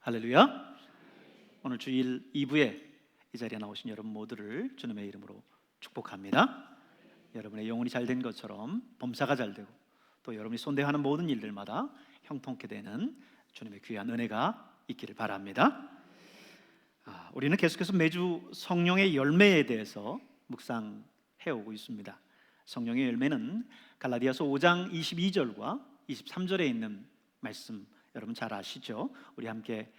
할렐루야. 오늘 주일 2부에 이 자리에 나오신 여러분 모두를 주님의 이름으로 축복합니다. 여러분의 영혼이 잘된 것처럼 범사가 잘되고 또 여러분이 손대하는 모든 일들마다 형통케 되는 주님의 귀한 은혜가 있기를 바랍니다. 우리는 계속해서 매주 성령의 열매에 대해서 묵상해 오고 있습니다. 성령의 열매는 갈라디아서 5장 22절과 23절에 있는 말씀 여러분 잘 아시죠? 우리 함께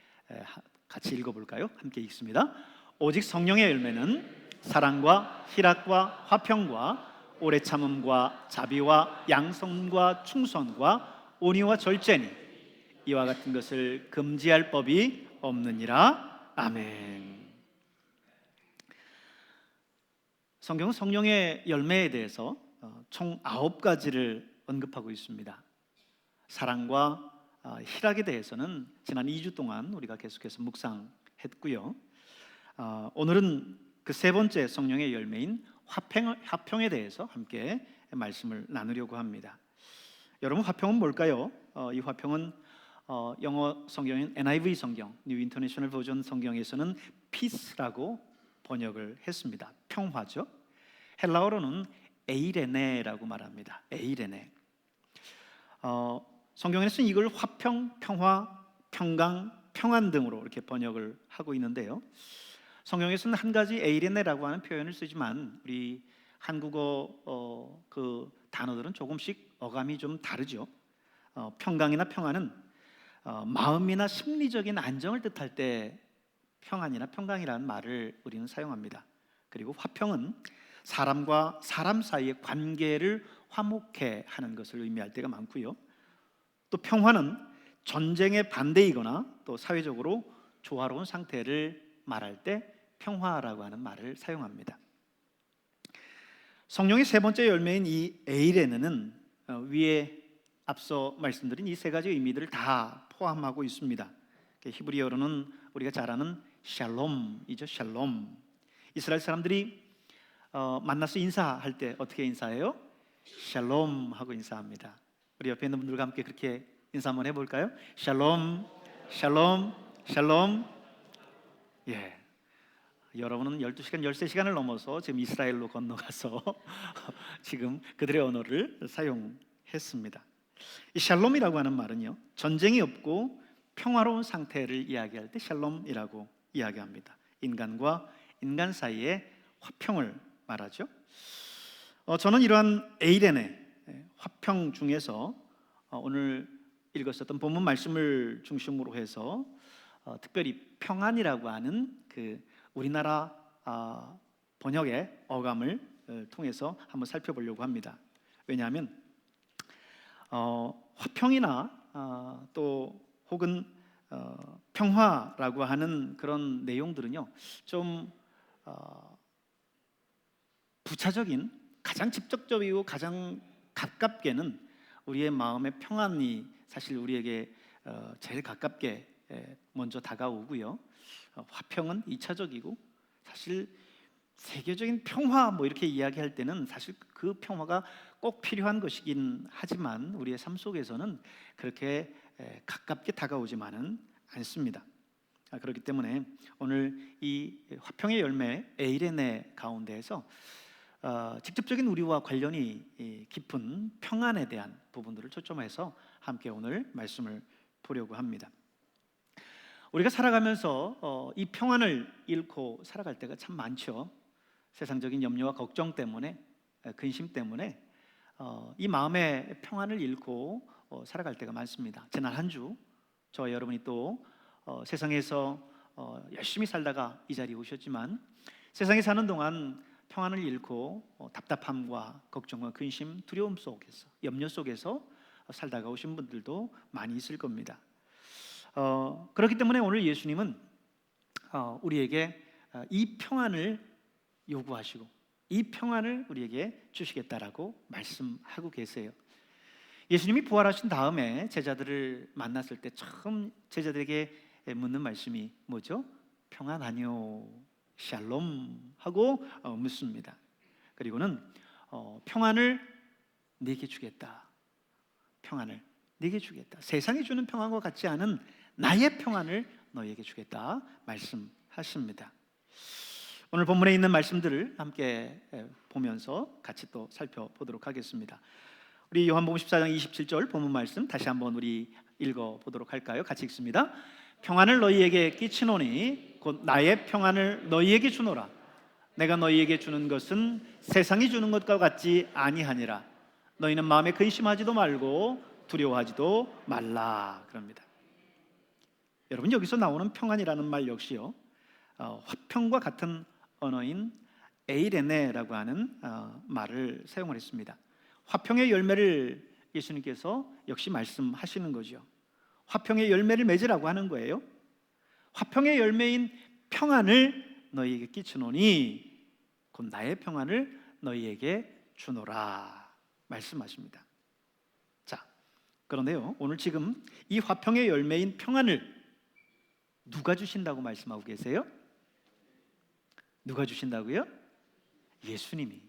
같이 읽어볼까요? 함께 읽습니다. 오직 성령의 열매는 사랑과 희락과 화평과 오래 참음과 자비와 양성과 충성과 온유와 절제니 이와 같은 것을 금지할 법이 없느니라. 아멘. 성경은 성령의 열매에 대해서 총 9가지를 언급하고 있습니다. 사랑과 희락에 대해서는 지난 2주 동안 우리가 계속해서 묵상했고요. 오늘은 그 세 번째 성령의 열매인 화평에 대해서 함께 말씀을 나누려고 합니다. 여러분, 화평은 뭘까요? 이 화평은 영어 성경인 NIV 성경, New International Version 성경에서는 peace라고 번역을 했습니다. 평화죠. 헬라어로는 에이레네라고 말합니다. 에이레네. 성경에서는 이걸 화평, 평화, 평강, 평안 등으로 이렇게 번역을 하고 있는데요. 성경에서는 한 가지 에이레네라고 하는 표현을 쓰지만 우리 한국어 그 단어들은 조금씩 어감이 좀 다르죠. 평강이나 평안은 마음이나 심리적인 안정을 뜻할 때 평안이나 평강이라는 말을 우리는 사용합니다. 그리고 화평은 사람과 사람 사이의 관계를 화목해 하는 것을 의미할 때가 많고요. 또 평화는 전쟁의 반대이거나 또 사회적으로 조화로운 상태를 말할 때 평화라고 하는 말을 사용합니다. 성령의 세 번째 열매인 이 에이레네는 위에 앞서 말씀드린 이 세 가지 의미들을 다 포함하고 있습니다. 히브리어로는 우리가 잘 아는 샬롬이죠. 샬롬. 이스라엘 사람들이 만나서 인사할 때 어떻게 인사해요? 샬롬 하고 인사합니다. 우리 옆에 있는 분들과 함께 그렇게 인사 한번 해볼까요? 샬롬, 샬롬, 샬롬. 예, 여러분은 12시간, 13시간을 넘어서 지금 이스라엘로 건너가서 지금 그들의 언어를 사용했습니다. 이 샬롬이라고 하는 말은요, 전쟁이 없고 평화로운 상태를 이야기할 때 샬롬이라고 이야기합니다. 인간과 인간 사이의 화평을 말하죠. 저는 이러한 에이레네 화평 중에서 오늘 읽었었던 본문 말씀을 중심으로 해서 특별히 평안이라고 하는 그 우리나라 번역의 어감을 통해서 한번 살펴보려고 합니다. 왜냐하면 화평이나 또 혹은 평화라고 하는 그런 내용들은요, 좀 부차적인, 가장 직접적이고 가장 가깝게는 우리의 마음의 평안이 사실 우리에게 제일 가깝게 먼저 다가오고요. 화평은 2차적이고 사실 세계적인 평화 뭐 이렇게 이야기할 때는 사실 그 평화가 꼭 필요한 것이긴 하지만 우리의 삶 속에서는 그렇게 가깝게 다가오지만은 않습니다. 그렇기 때문에 오늘 이 화평의 열매 에이레네 가운데에서 직접적인 우리와 관련이 깊은 평안에 대한 부분들을 초점해서 함께 오늘 말씀을 보려고 합니다. 우리가 살아가면서 이 평안을 잃고 살아갈 때가 참 많죠. 세상적인 염려와 걱정 때문에, 근심 때문에 이 마음의 평안을 잃고 살아갈 때가 많습니다. 지난 한 주 저와 여러분이 또 세상에서 열심히 살다가 이 자리에 오셨지만 세상에 사는 동안 평안을 잃고 답답함과 걱정과 근심, 두려움 속에서, 염려 속에서 살다가 오신 분들도 많이 있을 겁니다. 그렇기 때문에 오늘 예수님은 우리에게 이 평안을 요구하시고 이 평안을 우리에게 주시겠다라고 말씀하고 계세요. 예수님이 부활하신 다음에 제자들을 만났을 때 처음 제자들에게 묻는 말씀이 뭐죠? 평안하뇨? 샬롬 하고 묻습니다. 그리고는 평안을 네게 주겠다. 평안을 네게 주겠다. 세상이 주는 평안과 같지 않은 나의 평안을 너희에게 주겠다 말씀하십니다. 오늘 본문에 있는 말씀들을 함께 보면서 같이 또 살펴보도록 하겠습니다. 우리 요한복음 14장 27절 본문 말씀 다시 한번 우리 읽어보도록 할까요? 같이 읽습니다. 평안을 너희에게 끼치노니 곧 나의 평안을 너희에게 주노라. 내가 너희에게 주는 것은 세상이 주는 것과 같지 아니하니라. 너희는 마음에 근심하지도 말고 두려워하지도 말라. 그럽니다. 여러분, 여기서 나오는 평안이라는 말 역시요, 화평과 같은 언어인 에이레네라고 하는 말을 사용을 했습니다. 화평의 열매를 예수님께서 역시 말씀하시는 거죠. 화평의 열매를 맺으라고 하는 거예요. 화평의 열매인 평안을 너희에게 끼치노니 곧 나의 평안을 너희에게 주노라 말씀하십니다. 자, 그런데요, 오늘 지금 이 화평의 열매인 평안을 누가 주신다고 말씀하고 계세요? 누가 주신다고요? 예수님이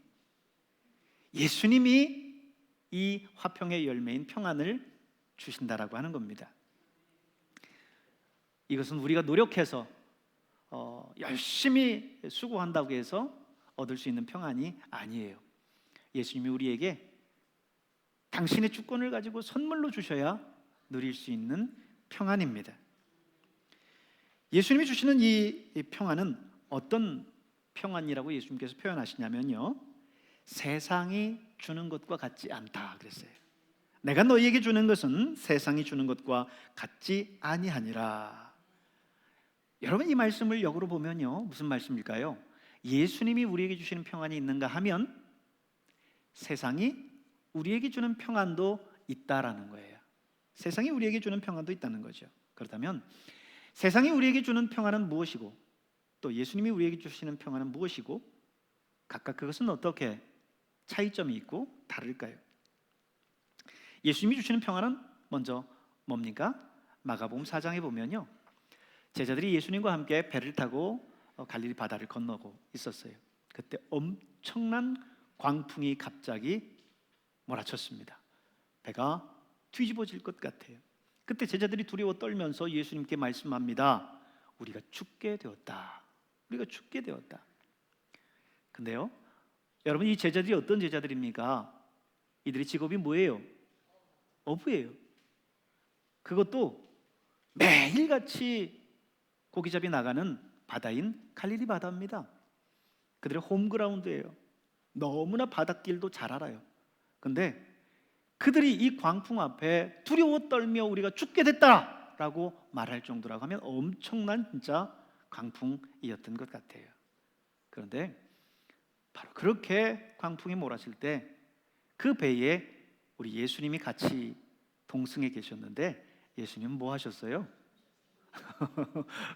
이 화평의 열매인 평안을 주신다라고 하는 겁니다. 이것은 우리가 노력해서 열심히 수고한다고 해서 얻을 수 있는 평안이 아니에요. 예수님이 우리에게 당신의 주권을 가지고 선물로 주셔야 누릴 수 있는 평안입니다. 예수님이 주시는 이 평안은 어떤 평안이라고 예수님께서 표현하시냐면요, 세상이 주는 것과 같지 않다 그랬어요. 내가 너희에게 주는 것은 세상이 주는 것과 같지 아니하니라. 여러분, 이 말씀을 역으로 보면요, 무슨 말씀일까요? 예수님이 우리에게 주시는 평안이 있는가 하면 세상이 우리에게 주는 평안도 있다라는 거예요. 세상이 우리에게 주는 평안도 있다는 거죠. 그렇다면 세상이 우리에게 주는 평안은 무엇이고 또 예수님이 우리에게 주시는 평안은 무엇이고 각각 그것은 어떻게 차이점이 있고 다를까요? 예수님이 주시는 평안은 먼저 뭡니까? 마가복음 4장에 보면요, 제자들이 예수님과 함께 배를 타고 갈릴리 바다를 건너고 있었어요. 그때 엄청난 광풍이 갑자기 몰아쳤습니다. 배가 뒤집어질 것 같아요. 그때 제자들이 두려워 떨면서 예수님께 말씀합니다. 우리가 죽게 되었다. 우리가 죽게 되었다. 근데요, 여러분, 이 제자들이 어떤 제자들입니까? 이들의 직업이 뭐예요? 어부예요. 그것도 매일같이 고기잡이 나가는 바다인 갈릴리 바다입니다. 그들의 홈그라운드예요. 너무나 바닷길도 잘 알아요. 근데 그들이 이 광풍 앞에 두려워 떨며 우리가 죽게 됐다라고 말할 정도라고 하면 엄청난 진짜 광풍이었던 것 같아요. 그런데 바로 그렇게 광풍이 몰아칠 때 그 배에 우리 예수님이 같이 동승해 계셨는데 예수님은 뭐 하셨어요?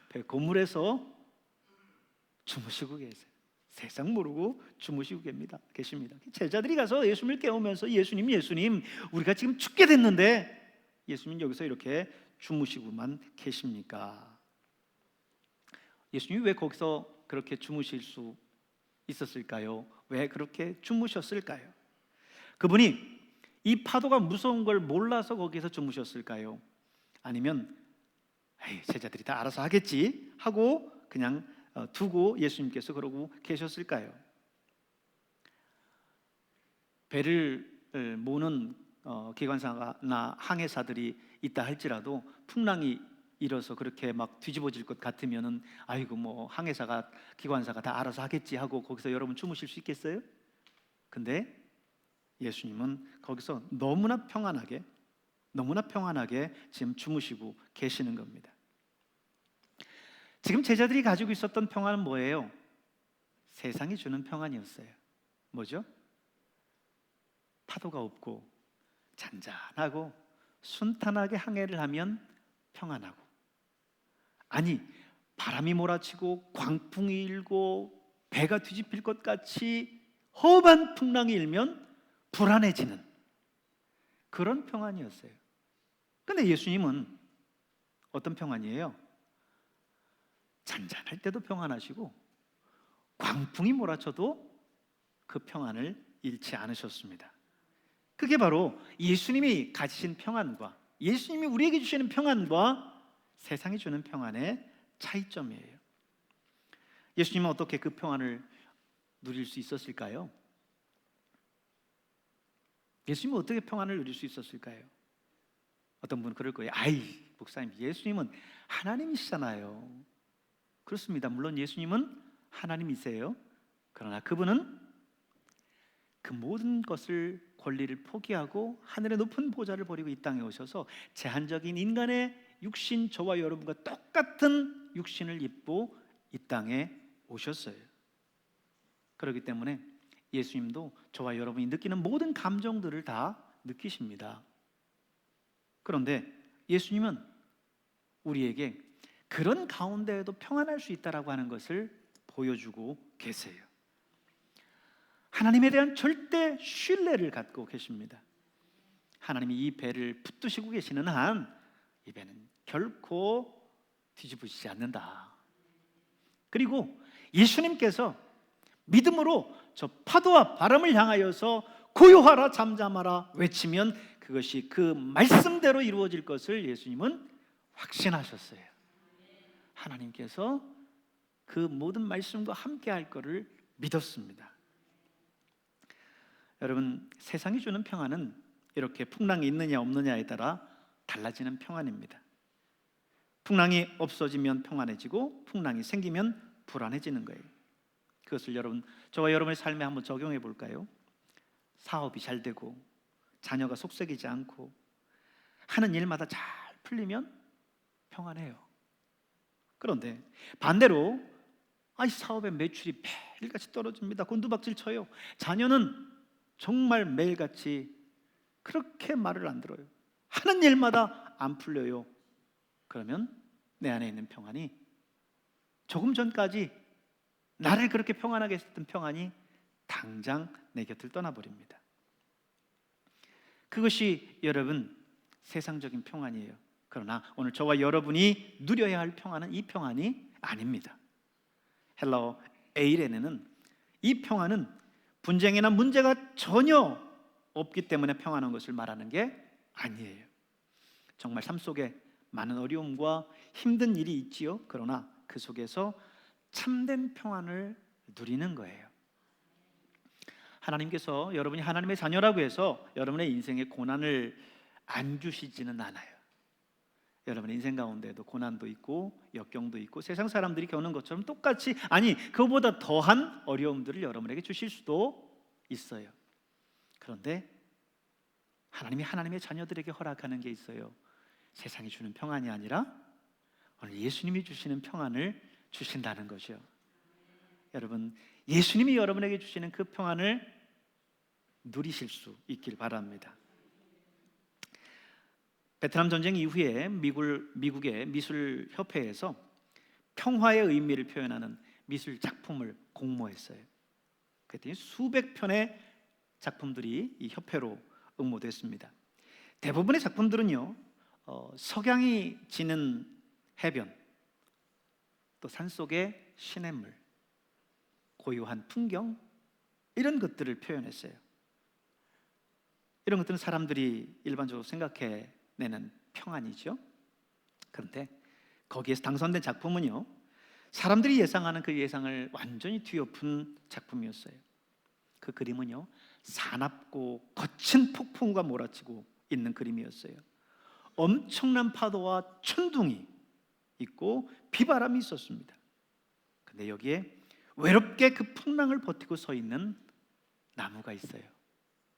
배 고물에서 주무시고 계세요. 세상 모르고 주무시고 계십니다. 제자들이 가서 예수님을 깨우면서 예수님 우리가 지금 죽게 됐는데 예수님 여기서 이렇게 주무시고만 계십니까? 예수님이 왜 거기서 그렇게 주무실 수 있었을까요? 왜 그렇게 주무셨을까요? 그분이 이 파도가 무서운 걸 몰라서 거기서 주무셨을까요? 아니면 제자들이 다 알아서 하겠지 하고 그냥 두고 예수님께서 그러고 계셨을까요? 배를 모는 기관사나 항해사들이 있다 할지라도 풍랑이 일어서 그렇게 막 뒤집어질 것 같으면은 아이고 뭐 항해사가 기관사가 다 알아서 하겠지 하고 거기서 여러분 주무실 수 있겠어요? 근데 예수님은 거기서 너무나 평안하게 지금 주무시고 계시는 겁니다. 지금 제자들이 가지고 있었던 평안은 뭐예요? 세상이 주는 평안이었어요. 뭐죠? 파도가 없고 잔잔하고 순탄하게 항해를 하면 평안하고, 아니 바람이 몰아치고 광풍이 일고 배가 뒤집힐 것 같이 험한 풍랑이 일면 불안해지는 그런 평안이었어요. 근데 예수님은 어떤 평안이에요? 잔잔할 때도 평안하시고 광풍이 몰아쳐도 그 평안을 잃지 않으셨습니다. 그게 바로 예수님이 가지신 평안과 예수님이 우리에게 주시는 평안과 세상이 주는 평안의 차이점이에요. 예수님은 어떻게 그 평안을 누릴 수 있었을까요? 예수님은 어떻게 평안을 누릴 수 있었을까요? 어떤 분은 그럴 거예요. 아이, 목사님, 예수님은 하나님이시잖아요. 그렇습니다. 물론 예수님은 하나님이세요. 그러나 그분은 그 모든 것을, 권리를 포기하고 하늘의 높은 보좌를 버리고 이 땅에 오셔서 제한적인 인간의 육신, 저와 여러분과 똑같은 육신을 입고 이 땅에 오셨어요. 그렇기 때문에 예수님도 저와 여러분이 느끼는 모든 감정들을 다 느끼십니다. 그런데 예수님은 우리에게 그런 가운데에도 평안할 수 있다라고 하는 것을 보여주고 계세요. 하나님에 대한 절대 신뢰를 갖고 계십니다. 하나님이 이 배를 붙드시고 계시는 한 이 배는 결코 뒤집으시지 않는다. 그리고 예수님께서 믿음으로 저 파도와 바람을 향하여서 고요하라 잠잠하라 외치면 그것이 그 말씀대로 이루어질 것을 예수님은 확신하셨어요. 하나님께서 그 모든 말씀과 함께 할 것을 믿었습니다. 여러분, 세상이 주는 평안은 이렇게 풍랑이 있느냐 없느냐에 따라 달라지는 평안입니다. 풍랑이 없어지면 평안해지고 풍랑이 생기면 불안해지는 거예요. 그것을 저와 여러분의 삶에 한번 적용해 볼까요? 사업이 잘 되고 자녀가 속썩이지 않고 하는 일마다 잘 풀리면 평안해요. 그런데 반대로 사업의 매출이 매일같이 떨어집니다. 곤두박질 쳐요. 자녀는 정말 매일같이 그렇게 말을 안 들어요. 하는 일마다 안 풀려요. 그러면 내 안에 있는 평안이 조금 전까지 나를 그렇게 평안하게 했던 평안이 당장 내 곁을 떠나버립니다. 그것이 여러분 세상적인 평안이에요. 그러나 오늘 저와 여러분이 누려야 할 평안은 이 평안이 아닙니다. 헬라어 에이레네는 이 평안은 분쟁이나 문제가 전혀 없기 때문에 평안한 것을 말하는 게 아니에요. 정말 삶 속에 많은 어려움과 힘든 일이 있지요. 그러나 그 속에서 참된 평안을 누리는 거예요. 하나님께서 여러분이 하나님의 자녀라고 해서 여러분의 인생에 고난을 안 주시지는 않아요. 여러분의 인생 가운데도 고난도 있고 역경도 있고 세상 사람들이 겪는 것처럼 똑같이, 아니 그보다 더한 어려움들을 여러분에게 주실 수도 있어요. 그런데 하나님이 하나님의 자녀들에게 허락하는 게 있어요. 세상이 주는 평안이 아니라 오늘 예수님이 주시는 평안을 주신다는 거죠. 여러분, 예수님이 여러분에게 주시는 그 평안을 누리실 수 있길 바랍니다. 베트남 전쟁 이후에 미국의 미술 협회에서 평화의 의미를 표현하는 미술 작품을 공모했어요. 그랬더니 수백 편의 작품들이 이 협회로 응모됐습니다. 대부분의 작품들은요, 석양이 지는 해변, 또 산속의 시냇물, 고요한 풍경, 이런 것들을 표현했어요. 이런 것들은 사람들이 일반적으로 생각해내는 평안이죠. 그런데 거기에서 당선된 작품은요, 사람들이 예상하는 그 예상을 완전히 뒤엎은 작품이었어요. 그 그림은요, 사납고 거친 폭풍과 몰아치고 있는 그림이었어요. 엄청난 파도와 천둥이 있고 비바람이 있었습니다. 근데 여기에 외롭게 그 풍랑을 버티고 서 있는 나무가 있어요.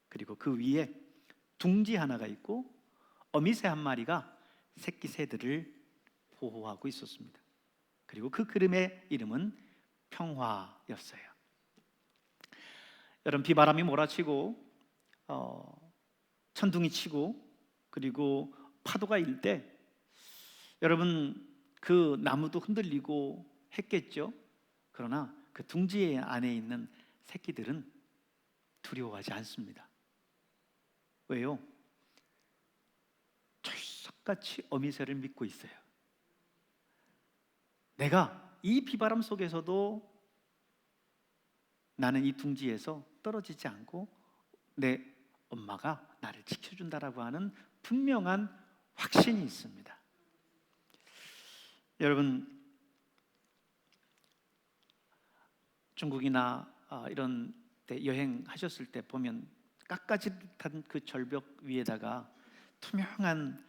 그리고 그 위에 둥지 하나가 있고 어미새 한 마리가 새끼 새들을 보호하고 있었습니다. 그리고 그 그림의 이름은 평화였어요. 여러분, 비바람이 몰아치고 천둥이 치고 그리고 파도가 일 때 여러분 그 나무도 흔들리고 했겠죠. 그러나 그 둥지 안에 있는 새끼들은 두려워하지 않습니다. 왜요? 철석같이 어미새를 믿고 있어요. 내가 이 비바람 속에서도 나는 이 둥지에서 떨어지지 않고 내 엄마가 나를 지켜준다라고 하는 분명한 확신이 있습니다. 여러분, 중국이나 이런 데 여행하셨을 때 보면 깎아지듯한 그 절벽 위에다가 투명한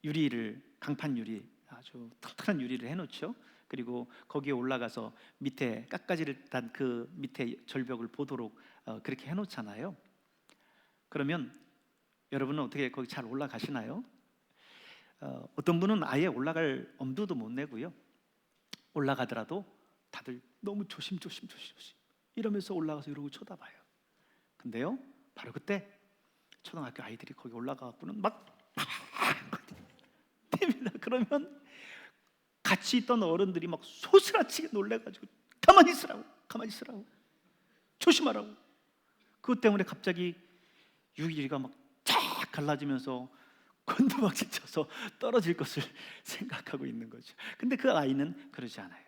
유리를, 강판 유리, 아주 튼튼한 유리를 해놓죠. 그리고 거기에 올라가서 밑에 깎아지듯한 그 밑에 절벽을 보도록 그렇게 해놓잖아요. 그러면 여러분은 어떻게 거기 잘 올라가시나요? 어떤 분은 아예 올라갈 엄두도 못 내고요. 올라가더라도 다들 너무 조심조심 이러면서 올라가서 이러고 쳐다봐요. 근데요, 바로 그때 초등학교 아이들이 거기 올라가고는 막 됩니다. 그러면 같이 있던 어른들이 막 소스라치게 놀래가지고 가만히 있으라고, 조심하라고. 그것 때문에 갑자기 유리가 막 쫙 갈라지면서 곤두박질 쳐서 떨어질 것을 생각하고 있는 거죠. 근데 그 아이는 그러지 않아요.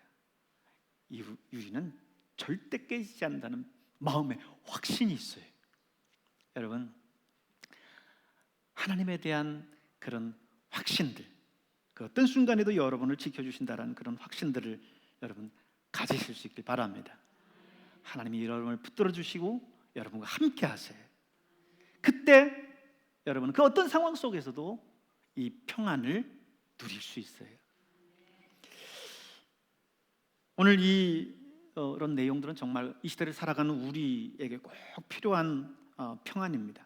이 유리는 절대 깨지지 않는다는 마음의 확신이 있어요. 여러분, 하나님에 대한 그런 확신들, 그 어떤 순간에도 여러분을 지켜주신다는 그런 확신들을 여러분 가지실 수 있길 바랍니다. 하나님이 여러분을 붙들어 주시고 여러분과 함께 하세요. 그때 여러분은 그 어떤 상황 속에서도 이 평안을 누릴 수 있어요. 오늘 이런 내용들은 정말 이 시대를 살아가는 우리에게 꼭 필요한 평안입니다.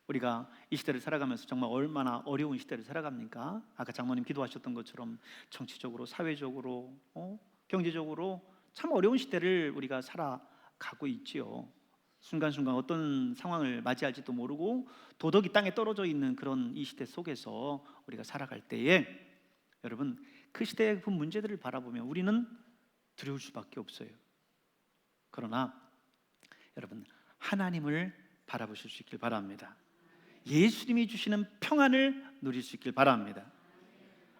우리가 이 시대를 살아가면서 정말 얼마나 어려운 시대를 살아갑니까? 아까 장로님 기도하셨던 것처럼 정치적으로, 사회적으로, 경제적으로 참 어려운 시대를 우리가 살아가고 있지요. 순간순간 어떤 상황을 맞이할지도 모르고 도덕이 땅에 떨어져 있는 그런 이 시대 속에서 우리가 살아갈 때에 여러분, 그 시대의 그 문제들을 바라보면 우리는 두려울 수밖에 없어요. 그러나 여러분, 하나님을 바라보실 수 있길 바랍니다. 예수님이 주시는 평안을 누릴 수 있길 바랍니다.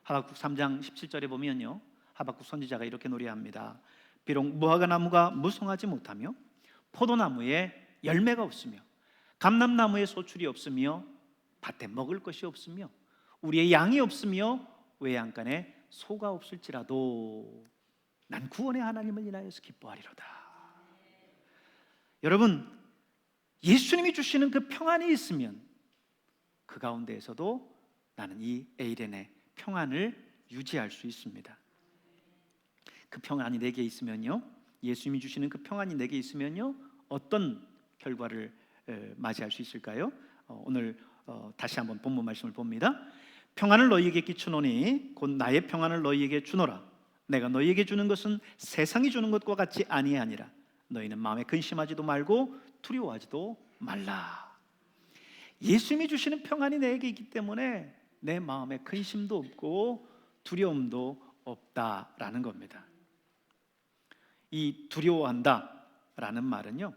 하박국 3장 17절에 보면요, 하박국 선지자가 이렇게 노래합니다. 비록 무화과나무가 무성하지 못하며 포도나무에 열매가 없으며 감람나무에 소출이 없으며 밭에 먹을 것이 없으며 우리의 양이 없으며 외양간에 소가 없을지라도 난 구원의 하나님을 인하여서 기뻐하리로다. 여러분, 예수님이 주시는 그 평안이 있으면 그 가운데에서도 나는 이 에이렌의 평안을 유지할 수 있습니다. 그 평안이 내게 있으면요, 예수님이 주시는 그 평안이 내게 있으면요, 어떤 결과를 맞이할 수 있을까요? 오늘 다시 한번 본문 말씀을 봅니다. 평안을 너희에게 끼치노니 곧 나의 평안을 너희에게 주노라. 내가 너희에게 주는 것은 세상이 주는 것과 같이 아니하니라. 너희는 마음에 근심하지도 말고 두려워하지도 말라. 예수님이 주시는 평안이 내게 있기 때문에 내 마음에 근심도 없고 두려움도 없다라는 겁니다. 이 두려워한다라는 말은요,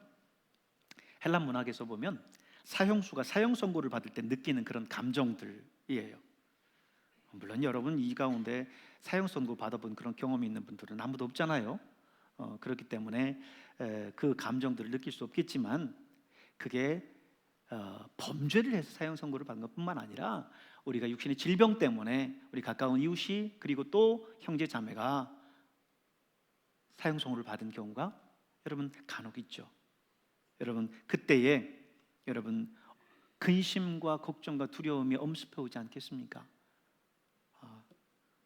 헬라 문학에서 보면 사형수가 사형 선고를 받을 때 느끼는 그런 감정들이에요. 물론 여러분 이 가운데 사형 선고 받아본 그런 경험이 있는 분들은 아무도 없잖아요. 그렇기 때문에 그 감정들을 느낄 수 없겠지만, 그게 범죄를 해서 사형 선고를 받는 것뿐만 아니라 우리가 육신의 질병 때문에 우리 가까운 이웃이 그리고 또 형제 자매가 사형 선고를 받은 경우가 여러분 간혹 있죠. 여러분 그때에 여러분 근심과 걱정과 두려움이 엄습해 오지 않겠습니까?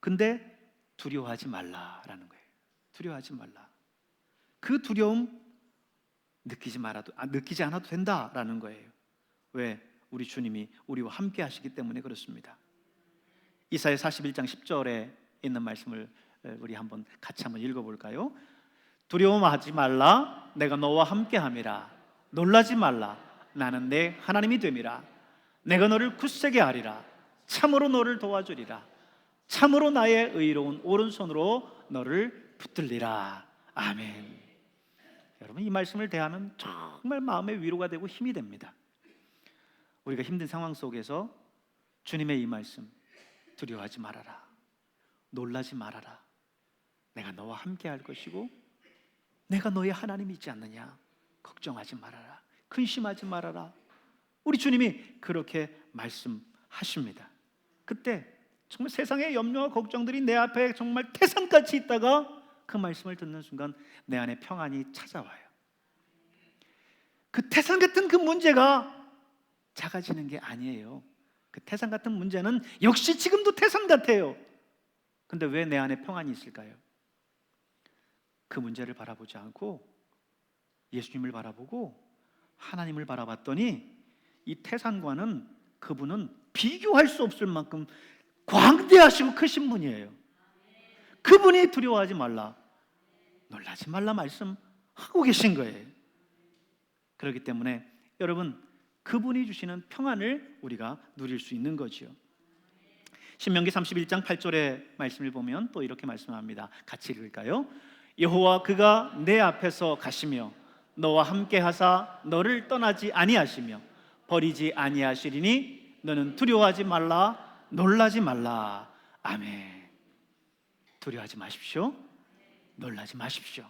근데 두려워하지 말라라는 거예요. 두려워하지 말라. 그 두려움 느끼지 않아도 된다라는 거예요. 왜? 우리 주님이 우리와 함께 하시기 때문에 그렇습니다. 이사야 41장 10절에 있는 말씀을 우리 같이 한번 읽어볼까요? 두려움하지 말라. 내가 너와 함께 함이라. 놀라지 말라. 나는 내 하나님이 됨이라. 내가 너를 굳세게 하리라. 참으로 너를 도와주리라. 참으로 나의 의로운 오른손으로 너를 붙들리라. 아멘. 여러분, 이 말씀을 대하면 정말 마음의 위로가 되고 힘이 됩니다. 우리가 힘든 상황 속에서 주님의 이 말씀, 두려워하지 말아라, 놀라지 말아라, 내가 너와 함께 할 것이고 내가 너의 하나님이지 않느냐, 걱정하지 말아라, 근심하지 말아라, 우리 주님이 그렇게 말씀하십니다. 그때 정말 세상의 염려와 걱정들이 내 앞에 정말 태산같이 있다가 그 말씀을 듣는 순간 내 안에 평안이 찾아와요. 그 태산 같은 그 문제가 작아지는 게 아니에요. 그 태산 같은 문제는 역시 지금도 태산 같아요. 근데 왜 내 안에 평안이 있을까요? 그 문제를 바라보지 않고 예수님을 바라보고 하나님을 바라봤더니 이 태산과는 그분은 비교할 수 없을 만큼 광대하시고 크신 분이에요. 그분이 두려워하지 말라, 놀라지 말라 말씀하고 계신 거예요. 그렇기 때문에 여러분, 그분이 주시는 평안을 우리가 누릴 수 있는 거지요. 신명기 31장 8절의 말씀을 보면 또 이렇게 말씀합니다. 같이 읽을까요? 여호와 그가 내 앞에서 가시며 너와 함께 하사 너를 떠나지 아니하시며 버리지 아니하시리니 너는 두려워하지 말라, 놀라지 말라. 아멘. 두려워하지 마십시오. 놀라지 마십시오.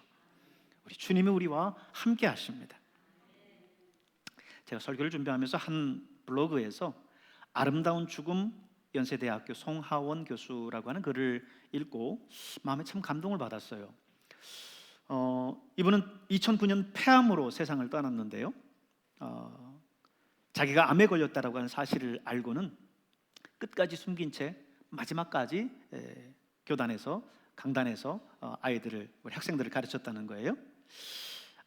우리 주님이 우리와 함께 하십니다. 제가 설교를 준비하면서 한 블로그에서 아름다운 죽음 연세대학교 송하원 교수라고 하는 글을 읽고 마음에 참 감동을 받았어요. 이분은 2009년 폐암으로 세상을 떠났는데요. 자기가 암에 걸렸다라고 하는 사실을 알고는 끝까지 숨긴 채 마지막까지 교단에서 강단에서 아이들을, 우리 학생들을 가르쳤다는 거예요.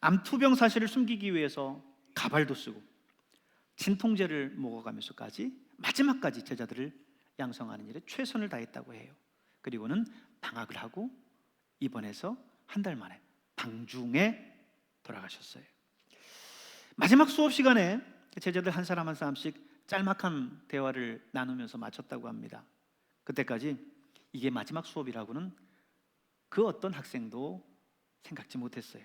암 투병 사실을 숨기기 위해서 가발도 쓰고 진통제를 먹어가면서까지 마지막까지 제자들을 양성하는 일에 최선을 다했다고 해요. 그리고는 방학을 하고 입원해서 한 달 만에 방중에 돌아가셨어요. 마지막 수업 시간에 제자들 한 사람 한 사람씩 짤막한 대화를 나누면서 마쳤다고 합니다. 그때까지 이게 마지막 수업이라고는 그 어떤 학생도 생각지 못했어요.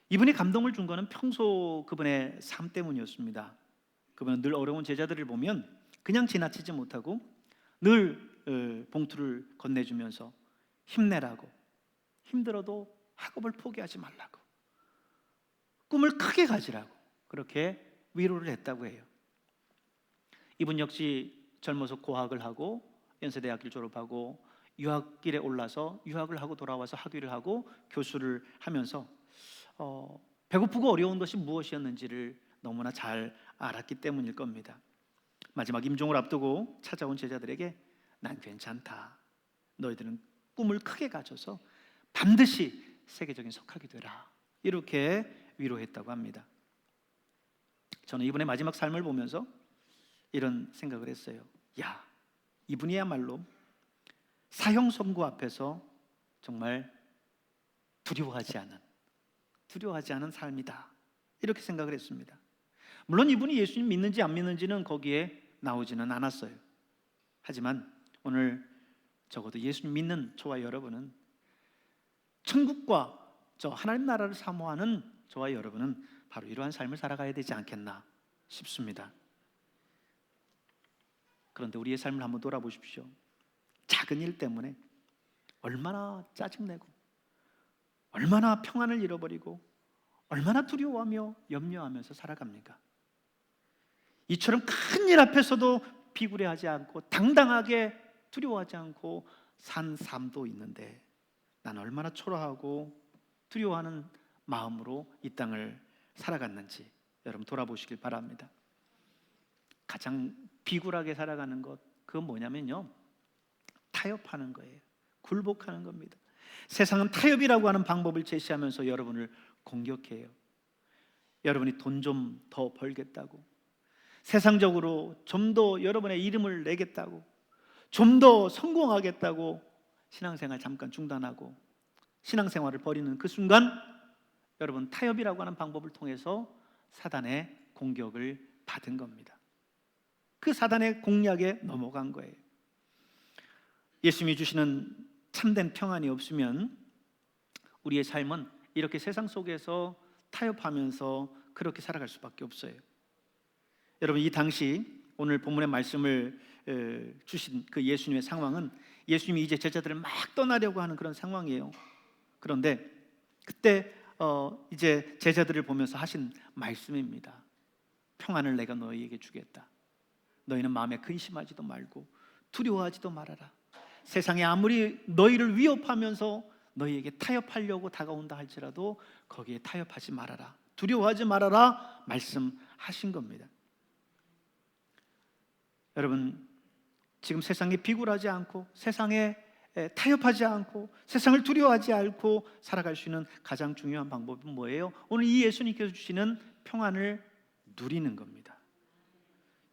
이분이 감동을 준 거는 평소 그분의 삶 때문이었습니다. 그분은 늘 어려운 제자들을 보면 그냥 지나치지 못하고 늘 봉투를 건네주면서 힘내라고, 힘들어도 학업을 포기하지 말라고, 꿈을 크게 가지라고 그렇게 위로를 했다고 해요. 이분 역시 젊어서 고학을 하고 연세대학교를 졸업하고 유학길에 올라서 유학을 하고 돌아와서 학위를 하고 교수를 하면서 배고프고 어려운 것이 무엇이었는지를 너무나 잘 알았기 때문일 겁니다. 마지막 임종을 앞두고 찾아온 제자들에게 난 괜찮다, 너희들은 꿈을 크게 가져서 반드시 세계적인 석학이 되라, 이렇게 위로했다고 합니다. 저는 이분의 마지막 삶을 보면서 이런 생각을 했어요. 야, 이분이야말로 사형 선고 앞에서 정말 두려워하지 않은 삶이다, 이렇게 생각을 했습니다. 물론 이분이 예수님 믿는지 안 믿는지는 거기에 나오지는 않았어요. 하지만 오늘 적어도 예수님 믿는 저와 여러분은, 천국과 저 하나님 나라를 사모하는 저와 여러분은 바로 이러한 삶을 살아가야 되지 않겠나 싶습니다. 그런데 우리의 삶을 한번 돌아보십시오. 작은 일 때문에 얼마나 짜증내고 얼마나 평안을 잃어버리고 얼마나 두려워하며 염려하면서 살아갑니까? 이처럼 큰 일 앞에서도 비굴해하지 않고 당당하게 두려워하지 않고 산 삶도 있는데 난 얼마나 초라하고 두려워하는 마음으로 이 땅을 살아갔는지 여러분 돌아보시길 바랍니다. 가장 비굴하게 살아가는 것, 그건 뭐냐면요, 타협하는 거예요. 굴복하는 겁니다. 세상은 타협이라고 하는 방법을 제시하면서 여러분을 공격해요. 여러분이 돈 좀 더 벌겠다고, 세상적으로 좀 더 여러분의 이름을 내겠다고, 좀 더 성공하겠다고 신앙생활 잠깐 중단하고 신앙생활을 버리는 그 순간 여러분 타협이라고 하는 방법을 통해서 사단의 공격을 받은 겁니다. 그 사단의 공략에 넘어간 거예요. 예수님이 주시는 참된 평안이 없으면 우리의 삶은 이렇게 세상 속에서 타협하면서 그렇게 살아갈 수밖에 없어요. 여러분, 이 당시 오늘 본문의 말씀을 주신 그 예수님의 상황은 예수님이 이제 제자들을 막 떠나려고 하는 그런 상황이에요. 그런데 그때 이제 제자들을 보면서 하신 말씀입니다. 평안을 내가 너희에게 주겠다. 너희는 마음에 근심하지도 말고 두려워하지도 말아라. 세상이 아무리 너희를 위협하면서 너희에게 타협하려고 다가온다 할지라도 거기에 타협하지 말아라. 두려워하지 말아라 말씀하신 겁니다. 여러분, 지금 세상에 비굴하지 않고 세상에 타협하지 않고 세상을 두려워하지 않고 살아갈 수 있는 가장 중요한 방법은 뭐예요? 오늘 이 예수님께서 주시는 평안을 누리는 겁니다.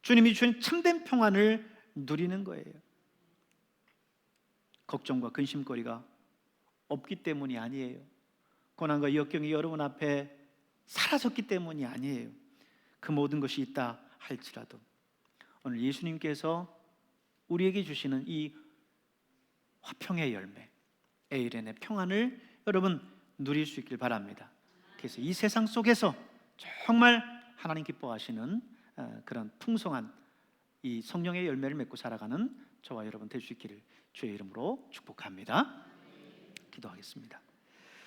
주님이 주신 참된 평안을 누리는 거예요. 걱정과 근심거리가 없기 때문이 아니에요. 고난과 역경이 여러분 앞에 사라졌기 때문이 아니에요. 그 모든 것이 있다 할지라도 오늘 예수님께서 우리에게 주시는 이 화평의 열매, 에이렌의 평안을 여러분 누릴 수 있길 바랍니다. 그래서 이 세상 속에서 정말 하나님 기뻐하시는 그런 풍성한 이 성령의 열매를 맺고 살아가는 저와 여러분 될 수 있기를 주의 이름으로 축복합니다. 기도하겠습니다.